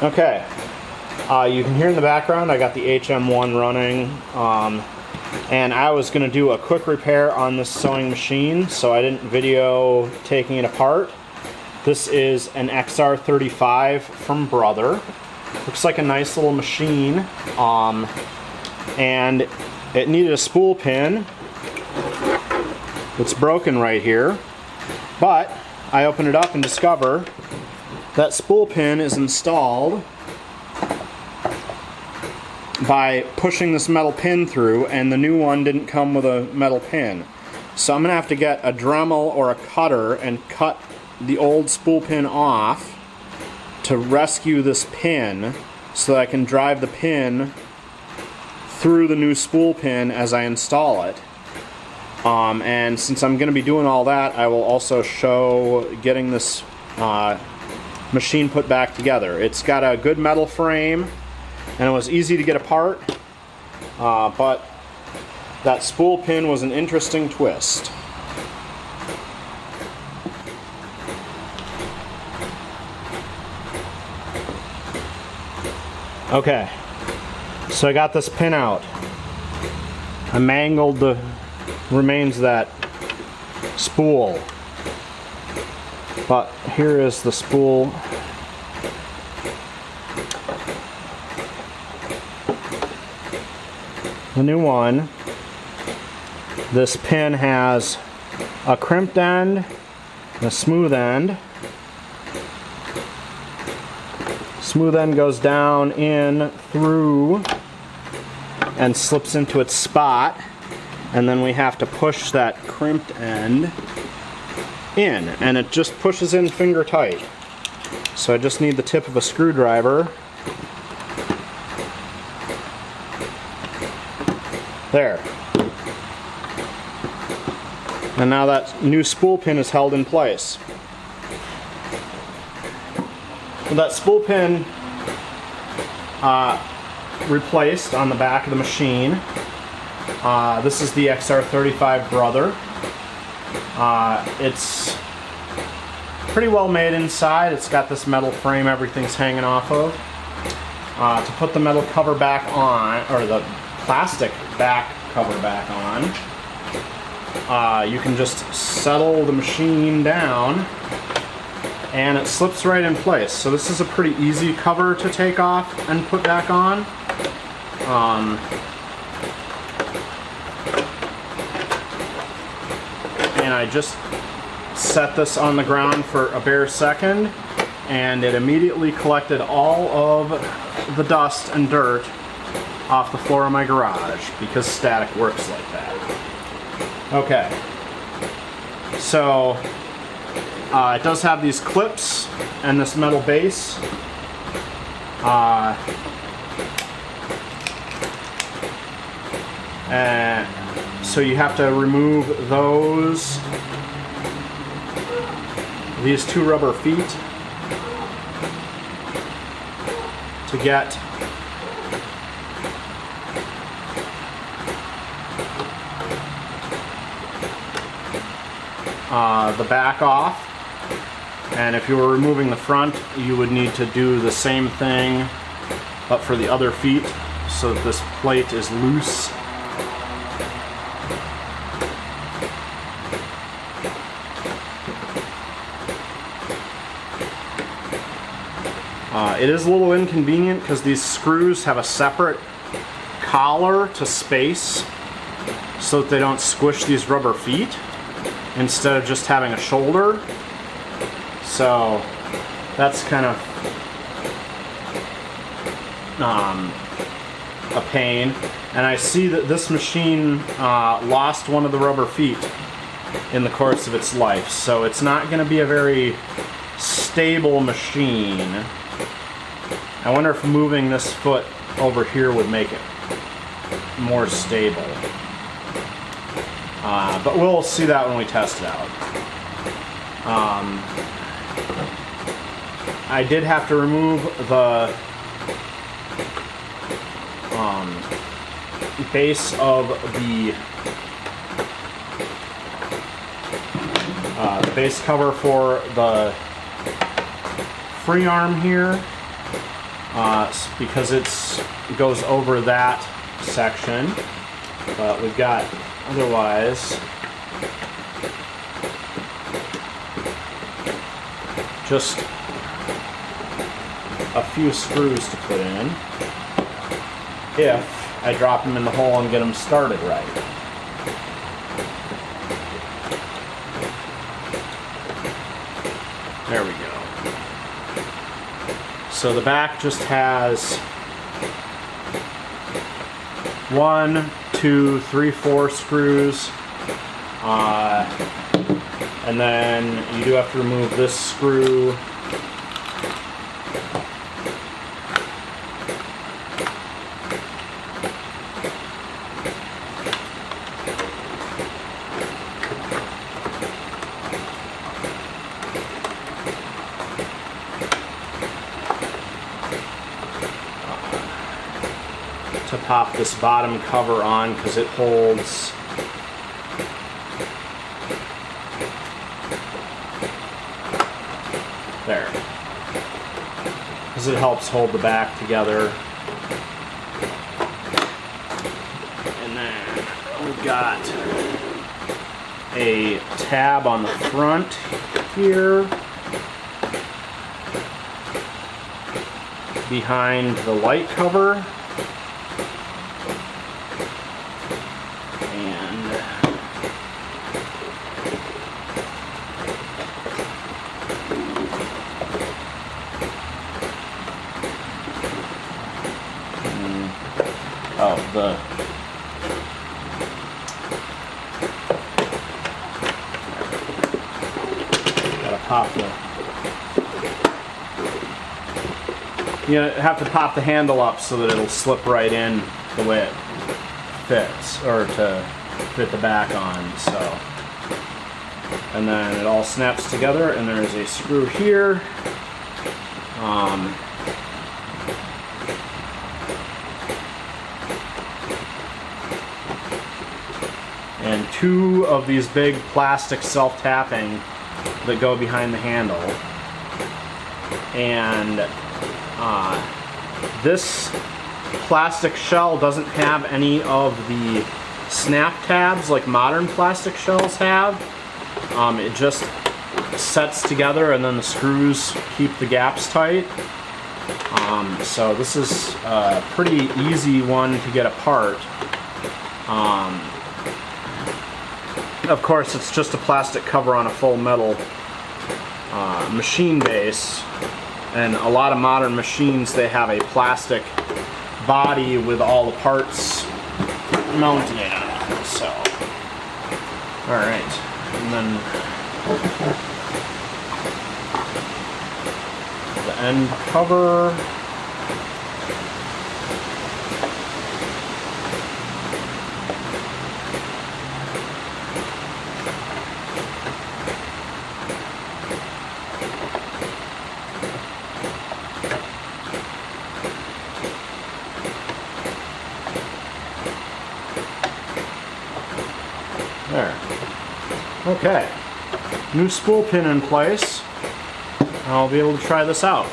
Okay, you can hear in the background I got the HM1 running, and I was going to do a quick repair on this sewing machine, so I didn't video taking it apart. This is an XR35 from Brother. Looks like a nice little machine, and it needed a spool pin. It's broken right here, but I open it up and discover that spool pin is installed by pushing this metal pin through, and the new one didn't come with a metal pin. So I'm going to have to get a Dremel or a cutter and cut the old spool pin off to rescue this pin so that I can drive the pin through the new spool pin as I install it. And since I'm going to be doing all that, I will also show getting this machine put back together. It's got a good metal frame and it was easy to get apart, but that spool pin was an interesting twist. Okay, so I got this pin out. I mangled the remains of that spool, but here is the spool. The new one. This pin has a crimped end and a smooth end. Smooth end goes down in through and slips into its spot, and then we have to push that crimped end in, and it just pushes in finger tight. So I just need the tip of a screwdriver. There. And now that new spool pin is held in place. With that spool pin replaced on the back of the machine, this is the XR35 Brother. It's pretty well made inside. It's got this metal frame everything's hanging off of. To put the metal cover back on, or the plastic back cover back on, you can just settle the machine down and it slips right in place. So this is a pretty easy cover to take off and put back on. And I just set this on the ground for a bare second, and it immediately collected all of the dust and dirt off the floor of my garage, because static works like that. Okay, so it does have these clips and this metal base. And so you have to remove these two rubber feet to get the back off. And if you were removing the front, you would need to do the same thing, but for the other feet, so that this plate is loose. It is a little inconvenient because these screws have a separate collar to space so that they don't squish these rubber feet instead of just having a shoulder. So that's kind of a pain. And I see that this machine lost one of the rubber feet in the course of its life, so it's not going to be a very stable machine. I wonder if moving this foot over here would make it more stable. But we'll see that when we test it out. I did have to remove the base of the base cover for the free arm here. because it goes over that section. But we've got otherwise just a few screws to put in if I drop them in the hole and get them started right. There we go. So the back just has 1, 2, 3, 4 screws, and then you do have to remove this screw. To pop this bottom cover on because it holds there, because it helps hold the back together. And then we've got a tab on the front here behind the light cover. Gotta pop you have to pop the handle up so that it'll slip right in the way it fits, or to fit the back on. So, and then it all snaps together, and there's a screw here. And 2 of these big plastic self-tapping that go behind the handle. And this plastic shell doesn't have any of the snap tabs like modern plastic shells have. It just sets together and then the screws keep the gaps tight. So this is a pretty easy one to get apart. Of course, it's just a plastic cover on a full metal machine base, and a lot of modern machines, they have a plastic body with all the parts mounted in it. So, alright, and then the end cover. There. Okay. New spool pin in place. I'll be able to try this out.